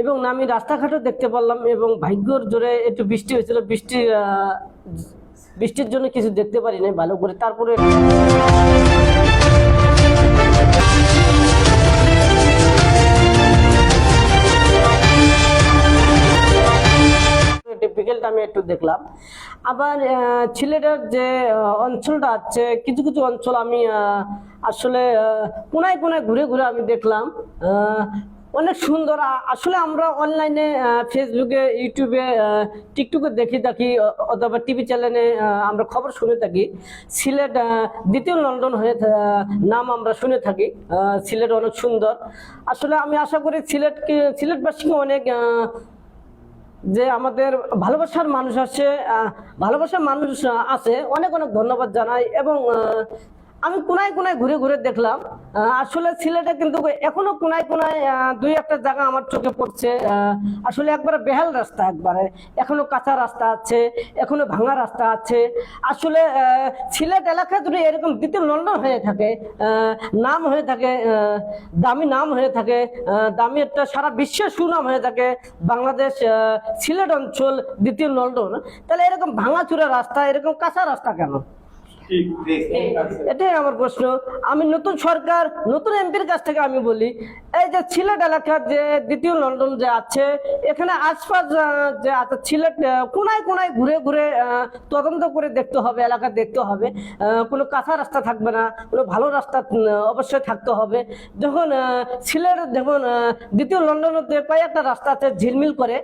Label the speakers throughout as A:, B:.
A: এবং আমি রাস্তাঘাটও দেখতে পারলাম এবং ভাগ্যর জোরে একটু বৃষ্টি হয়েছিল, বৃষ্টির জন্য কিছু দেখতে পারি নাই ভালো করে। তারপরে বিকেলটা আমি একটু দেখলাম। আবার সিলেটের যে অঞ্চলটা আছে, কিছু কিছু অঞ্চল আমি আসলে কোনায় কোনায় ঘুরে ঘুরে আমি দেখলাম, অনেক সুন্দর। আসলে আমরা অনলাইনে ফেসবুকে, ইউটিউবে, টিকটকে দেখে থাকি অথবা টিভি চ্যানেলে আমরা খবর শুনে থাকি। সিলেট দ্বিতীয় লন্ডন হয়ে নাম আমরা শুনে থাকি। সিলেট অনেক সুন্দর। আসলে আমি আশা করি সিলেটবাসীকে অনেক যে আমাদের ভালোবাসার মানুষ আছে, ভালোবাসার মানুষ আছে, অনেক অনেক ধন্যবাদ জানাই। এবং আমি কোনায় কোনায় ঘুরে ঘুরে দেখলাম, আসলে সিলেটে কিন্তু এখনো কোনায় কোনায় দুই একটা জায়গা আমার চোখে পড়ছে। আসলে একবারে বেহাল রাস্তা, একবারে এখনো কাঁচা রাস্তা আছে, এখনো ভাঙা রাস্তা আছে। আসলে সিলেট এলাকায় যদি এরকম দ্বিতীয় লন্ডন হয়ে থাকে, নাম হয়ে থাকে, দামি নাম হয়ে থাকে, দামি একটা সারা বিশ্বের সুনাম হয়ে থাকে বাংলাদেশ, সিলেট অঞ্চল দ্বিতীয় লন্ডন, তাহলে এরকম ভাঙাচুরা রাস্তা, এরকম কাঁচা রাস্তা কেন? এটাই আমার প্রশ্ন। আমি নতুন সরকার, নতুন এমপির কাছ থেকে আমি বলি, এই যে সিলেট এলাকার যে দ্বিতীয় লন্ডন যে আছে, এখানে আশপাশ যে আছে সিলেট কোনায় কোনায় ঘুরে ঘুরে তদন্ত করে দেখতে হবে, এলাকা দেখতে হবে। কোনো কাঁচা রাস্তা থাকবে না, কোনো ভালো রাস্তা অবশ্যই থাকতে হবে। যখন সিলেট যেমন দ্বিতীয় লন্ডনের কয়েকটা রাস্তা আছে ঝিলমিল করে,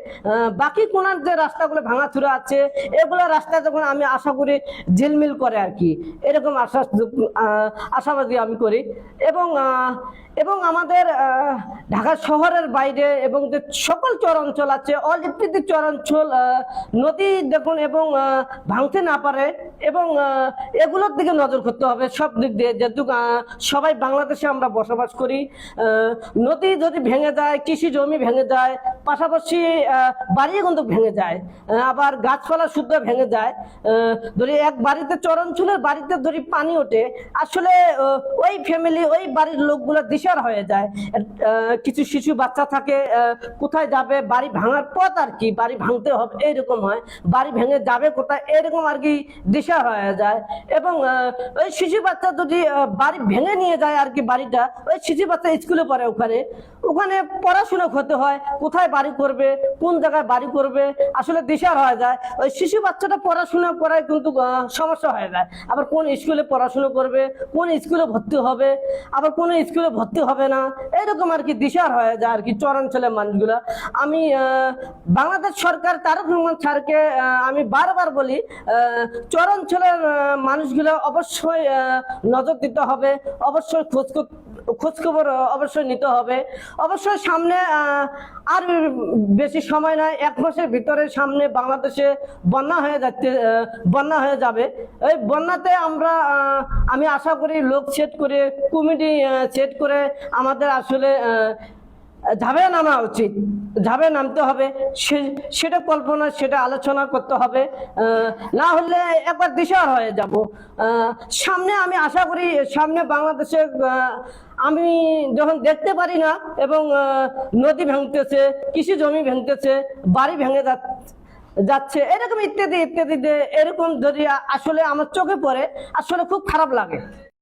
A: বাকি কোনার যে রাস্তাগুলো ভাঙাচুরা আছে, এগুলো রাস্তা যখন আমি আশা করি ঝিলমিল করে আর কি, এরকম আশাবাদী আমি করি। এবং আমাদের ঢাকা শহরের বাইরে এবং যে সকল চর অঞ্চল আছে, অলিখিত চর অঞ্চল, নদী দেখুন এবং ভাঙতে না পারে, এবং এগুলোর দিকে নজর করতে হবে সব দিক দিয়ে। যেহেতু সবাই বাংলাদেশে আমরা বসবাস করি, নদী যদি ভেঙে যায়, কৃষি জমি ভেঙে যায়, পাশাপাশি বাড়ি কিন্তু ভেঙে যায়, আবার গাছপালা শুদ্ধ ভেঙে যায়। ধরি এক বাড়িতে, চর অঞ্চলের বাড়িতে ধরি পানি ওঠে, আসলে ওই ফ্যামিলি, ওই বাড়ির লোকগুলো দিশার হয়ে যায়। কিছু শিশু বাচ্চা থাকে, কোথায় যাবে, বাড়ি ভাঙার পথ আর কি, বাড়ি ভাঙতে হবে এইরকম হয়, বাড়ি ভেঙে যাবে কোথায় এরকম আর কি দিশা হয়ে যায়। এবং ওই শিশু বাচ্চা যদি বাড়ি ভেঙে নিয়ে যায় আর কি, বাড়িটা, ওই শিশু বাচ্চা স্কুলে পড়ে, ওখানে পড়াশোনা করতে হয়, কোথায় বাড়ি করবে, কোন জায়গায় বাড়ি করবে, আসলে দিশার হয়ে যায়। ওই শিশু বাচ্চাটা পড়াশোনা করায় কিন্তু সমস্যা হয়ে যায়। আবার কোন স্কুলে পড়াশোনা করবে, কোন স্কুলে ভর্তি হবে, আবার কোন স্কুলে ভর্তি হবে না, এইরকম আর কি দিশার হয়ে যায় আর কি চরাঞ্চলের মানুষগুলা। আমি বাংলাদেশ সরকার, তারেক রহমান স্যারকে আমি বারবার বলি, চরাঞ্চলের মানুষগুলা অবশ্যই নজর দিতে হবে, অবশ্যই খোঁজখবর অবশ্যই নিতে হবে। অবশ্যই সামনে আর বেশি সময় নয়, 1 মাসের ভিতরে সামনে বাংলাদেশে বন্যা হয়ে যাবে। এই বন্যাতে আমি আশা করি লোক সেট করে, কমিটি সেট করে আমাদের আসলে ঝাঁপে নামা উচিত, ঝাঁপে নামতে হবে, সেটা কল্পনা, সেটা আলোচনা করতে হবে। না হলে একবার দিশার হয়ে যাব। সামনে আমি আশা করি সামনে বাংলাদেশে আমি যখন দেখতে পারি না, এবং নদী ভাঙতেছে, কৃষি জমি ভাঙতেছে, বাড়ি ভেঙে যাচ্ছে, এরকম ইত্যাদি ইত্যাদি, এরকম যদি আসলে আমার চোখে পড়ে, আসলে খুব খারাপ লাগে।